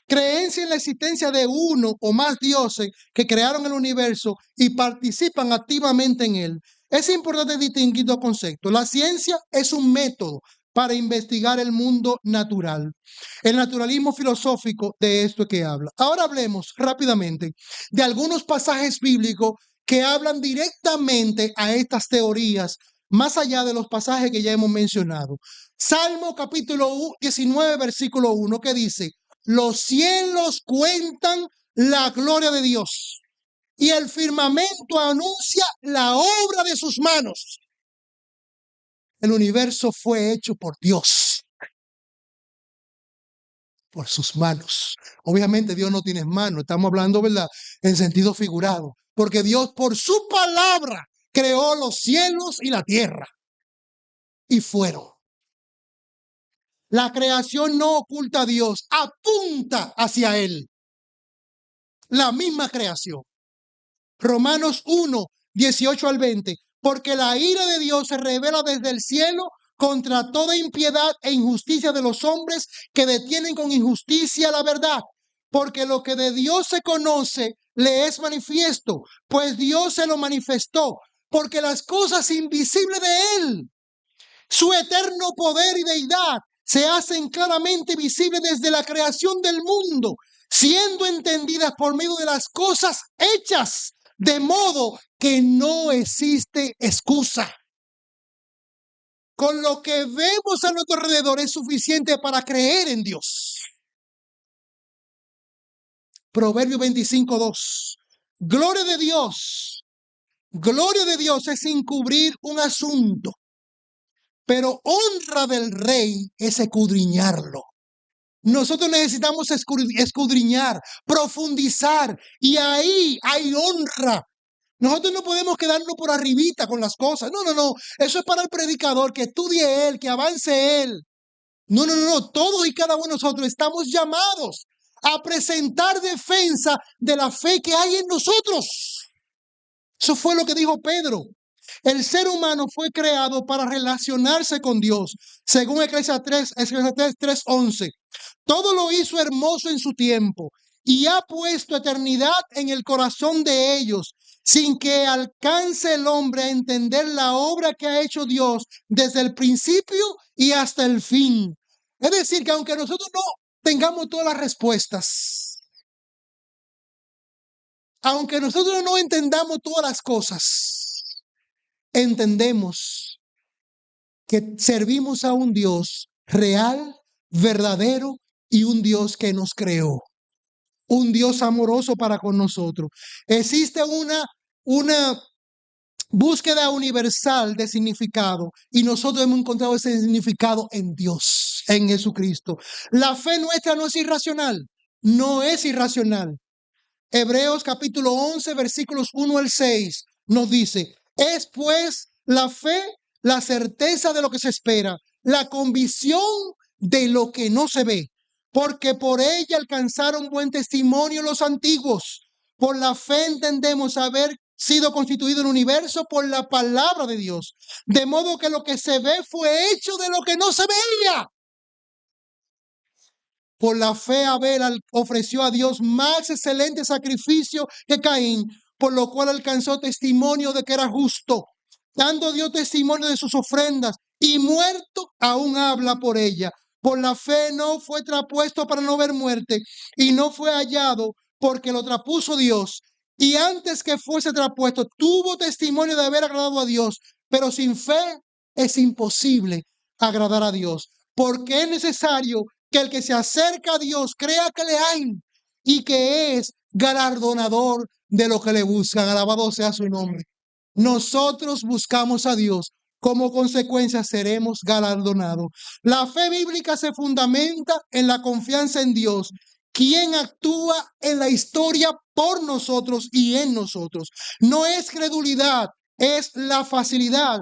Creencia en la existencia de uno o más dioses que crearon el universo y participan activamente en él. Es importante distinguir dos conceptos. La ciencia es un método para investigar el mundo natural. El naturalismo filosófico de esto que habla. Ahora hablemos rápidamente de algunos pasajes bíblicos que hablan directamente a estas teorías, más allá de los pasajes que ya hemos mencionado. Salmo capítulo 19, versículo 1, que dice: los cielos cuentan la gloria de Dios y el firmamento anuncia la obra de sus manos. El universo fue hecho por Dios, por sus manos. Obviamente Dios no tiene manos, estamos hablando, ¿verdad?, en sentido figurado, porque Dios por su palabra creó los cielos y la tierra y fueron. La creación no oculta a Dios, apunta hacia Él. La misma creación. Romanos 1, 18 al 20. Porque la ira de Dios se revela desde el cielo contra toda impiedad e injusticia de los hombres que detienen con injusticia la verdad. Porque lo que de Dios se conoce le es manifiesto, pues Dios se lo manifestó. Porque las cosas invisibles de Él, su eterno poder y deidad, se hacen claramente visibles desde la creación del mundo, siendo entendidas por medio de las cosas hechas, de modo que no existe excusa. Con lo que vemos a nuestro alrededor es suficiente para creer en Dios. Proverbio 25:2. Gloria de Dios es encubrir un asunto, pero honra del rey es escudriñarlo. Nosotros necesitamos escudriñar, profundizar, y ahí hay honra. Nosotros no podemos quedarnos por arribita con las cosas. No. Eso es para el predicador, que estudie él, que avance él. No. Todos y cada uno de nosotros estamos llamados a presentar defensa de la fe que hay en nosotros. Eso fue lo que dijo Pedro. El ser humano fue creado para relacionarse con Dios, según Eclesiastés 3:11. Todo lo hizo hermoso en su tiempo y ha puesto eternidad en el corazón de ellos, sin que alcance el hombre a entender la obra que ha hecho Dios desde el principio y hasta el fin. Es decir, que aunque nosotros no tengamos todas las respuestas, aunque nosotros no entendamos todas las cosas, entendemos que servimos a un Dios real, verdadero y un Dios que nos creó, un Dios amoroso para con nosotros. Existe una búsqueda universal de significado y nosotros hemos encontrado ese significado en Dios, en Jesucristo. La fe nuestra no es irracional, no es irracional. Hebreos capítulo 11, versículos 1 al 6 nos dice: es pues la fe la certeza de lo que se espera, la convicción de lo que no se ve, porque por ella alcanzaron buen testimonio los antiguos. Por la fe entendemos haber sido constituido el universo por la palabra de Dios, de modo que lo que se ve fue hecho de lo que no se veía. Por la fe Abel ofreció a Dios más excelente sacrificio que Caín, por lo cual alcanzó testimonio de que era justo, dando Dios testimonio de sus ofrendas, y muerto aún habla por ella. Por la fe no fue trapuesto para no ver muerte, y no fue hallado porque lo trapuso Dios. Y antes que fuese trapuesto, tuvo testimonio de haber agradado a Dios, pero sin fe es imposible agradar a Dios, porque es necesario que el que se acerca a Dios crea que le hay y que es galardonador de lo que le buscan. Alabado sea su nombre. Nosotros buscamos a Dios, como consecuencia seremos galardonados. La fe bíblica se fundamenta en la confianza en Dios, quien actúa en la historia por nosotros y en nosotros. No es credulidad, es la facilidad,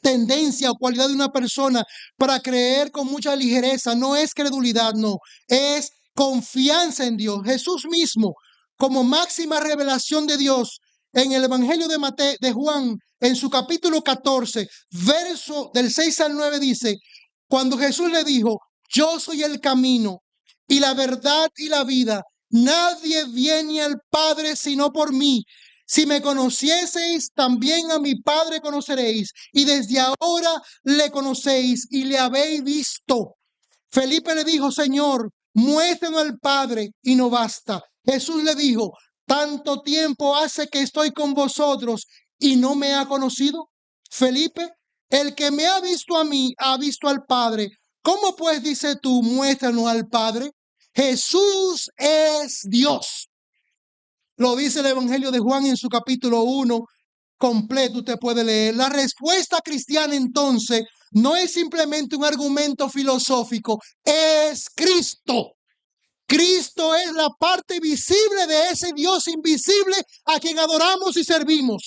tendencia o cualidad de una persona para creer con mucha ligereza. No es credulidad, no, es confianza en Dios. Jesús mismo, como máxima revelación de Dios, en el Evangelio de Juan, en su capítulo 14, verso del 6 al 9, dice: cuando Jesús le dijo: yo soy el camino y la verdad y la vida, nadie viene al Padre sino por mí. Si me conocieseis, también a mi Padre conoceréis, y desde ahora le conocéis y le habéis visto. Felipe le dijo: Señor, muéstranos al Padre y no basta. Jesús le dijo: ¿tanto tiempo hace que estoy con vosotros y no me ha conocido? Felipe, el que me ha visto a mí, ha visto al Padre. ¿Cómo pues dices tú, muéstranos al Padre? Jesús es Dios. Lo dice el Evangelio de Juan en su capítulo 1 completo, usted puede leer. La respuesta cristiana entonces no es simplemente un argumento filosófico, es Cristo. Cristo es la parte visible de ese Dios invisible a quien adoramos y servimos.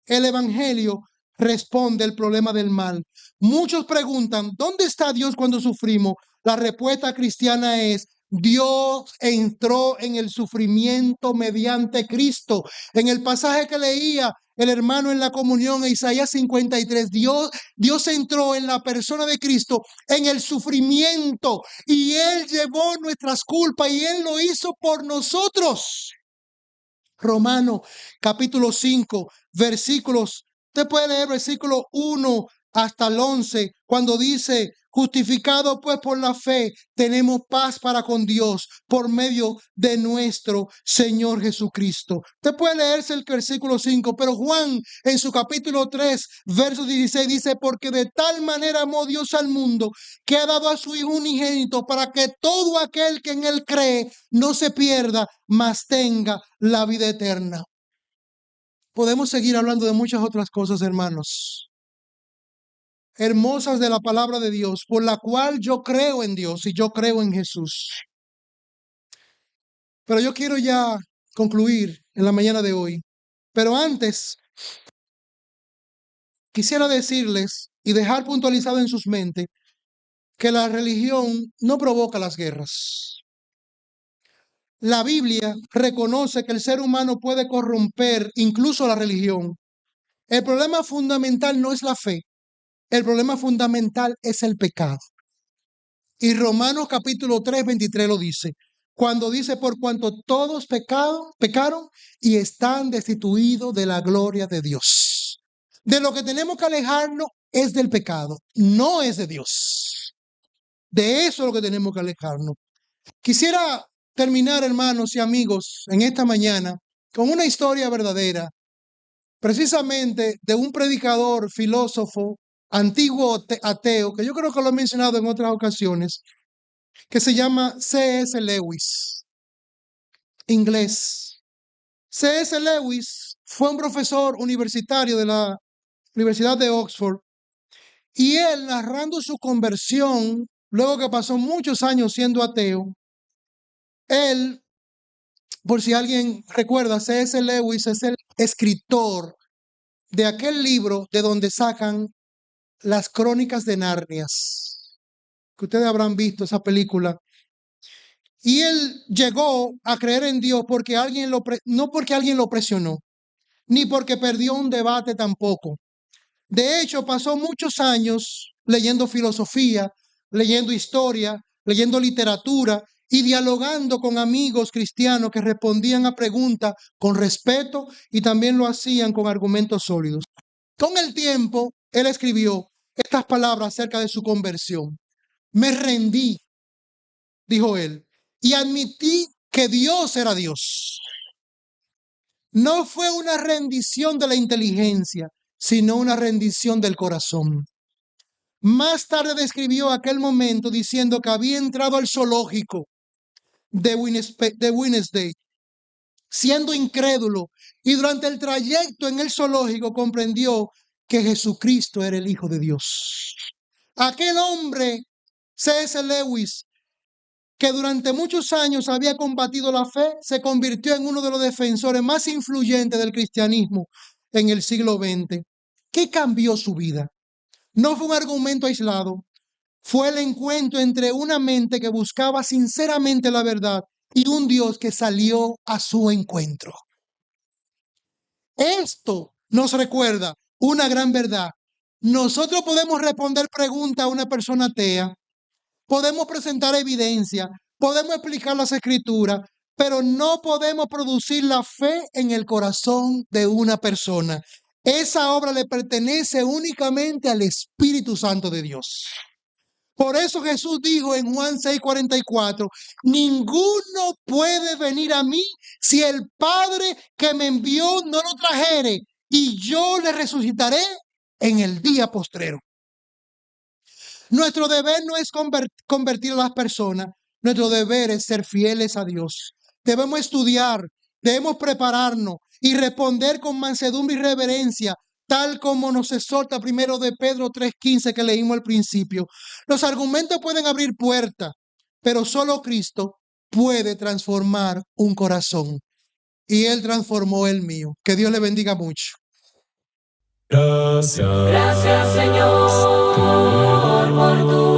El Evangelio responde el problema del mal. Muchos preguntan: ¿dónde está Dios cuando sufrimos? La respuesta cristiana es: Dios entró en el sufrimiento mediante Cristo. En el pasaje que leía el hermano en la comunión, Isaías 53, Dios entró en la persona de Cristo en el sufrimiento, y Él llevó nuestras culpas y Él lo hizo por nosotros. Romanos capítulo 5, versículos, usted puede leer versículo 1 hasta el 11, cuando dice: justificado pues por la fe, tenemos paz para con Dios por medio de nuestro Señor Jesucristo. Usted puede leerse el versículo 5, pero Juan en su capítulo 3, verso 16 dice: porque de tal manera amó Dios al mundo, que ha dado a su Hijo unigénito, para que todo aquel que en él cree no se pierda, mas tenga la vida eterna. Podemos seguir hablando de muchas otras cosas, hermanos, hermosas de la palabra de Dios, por la cual yo creo en Dios y yo creo en Jesús. Pero yo quiero ya concluir en la mañana de hoy. Pero antes, quisiera decirles y dejar puntualizado en sus mentes que la religión no provoca las guerras. La Biblia reconoce que el ser humano puede corromper incluso la religión. El problema fundamental no es la fe. El problema fundamental es el pecado. Y Romanos capítulo 3, 23 lo dice. Cuando dice: por cuanto todos pecaron y están destituidos de la gloria de Dios. De lo que tenemos que alejarnos es del pecado, no es de Dios. De eso es lo que tenemos que alejarnos. Quisiera terminar, hermanos y amigos, en esta mañana con una historia verdadera, precisamente de un predicador, filósofo, antiguo ateo, que yo creo que lo he mencionado en otras ocasiones, que se llama C.S. Lewis, inglés. C.S. Lewis fue un profesor universitario de la Universidad de Oxford y él, narrando su conversión, luego que pasó muchos años siendo ateo, él, por si alguien recuerda, C.S. Lewis es el escritor de aquel libro de donde sacan las Crónicas de Narnia, que ustedes habrán visto esa película. Y él llegó a creer en Dios porque no porque alguien lo presionó, ni porque perdió un debate tampoco. De hecho, pasó muchos años leyendo filosofía, leyendo historia, leyendo literatura y dialogando con amigos cristianos que respondían a preguntas con respeto y también lo hacían con argumentos sólidos. Con el tiempo, él escribió estas palabras acerca de su conversión. Me rendí, dijo él, y admití que Dios era Dios. No fue una rendición de la inteligencia, sino una rendición del corazón. Más tarde describió aquel momento diciendo que había entrado al zoológico de Wednesday, siendo incrédulo, y durante el trayecto en el zoológico comprendió que Jesucristo era el Hijo de Dios. Aquel hombre, C.S. Lewis, que durante muchos años había combatido la fe, se convirtió en uno de los defensores más influyentes del cristianismo en el siglo XX. ¿Qué cambió su vida? No fue un argumento aislado, fue el encuentro entre una mente que buscaba sinceramente la verdad y un Dios que salió a su encuentro. Esto nos recuerda una gran verdad. Nosotros podemos responder preguntas a una persona atea, podemos presentar evidencia, podemos explicar las escrituras, pero no podemos producir la fe en el corazón de una persona. Esa obra le pertenece únicamente al Espíritu Santo de Dios. Por eso Jesús dijo en Juan 6:44, ninguno puede venir a mí si el Padre que me envió no lo trajere, y yo le resucitaré en el día postrero. Nuestro deber no es convertir a las personas, nuestro deber es ser fieles a Dios. Debemos estudiar, debemos prepararnos y responder con mansedumbre y reverencia, tal como nos exhorta primero de Pedro 3:15 que leímos al principio. Los argumentos pueden abrir puertas, pero solo Cristo puede transformar un corazón. Y Él transformó el mío. Que Dios le bendiga mucho. Gracias, Señor, por tu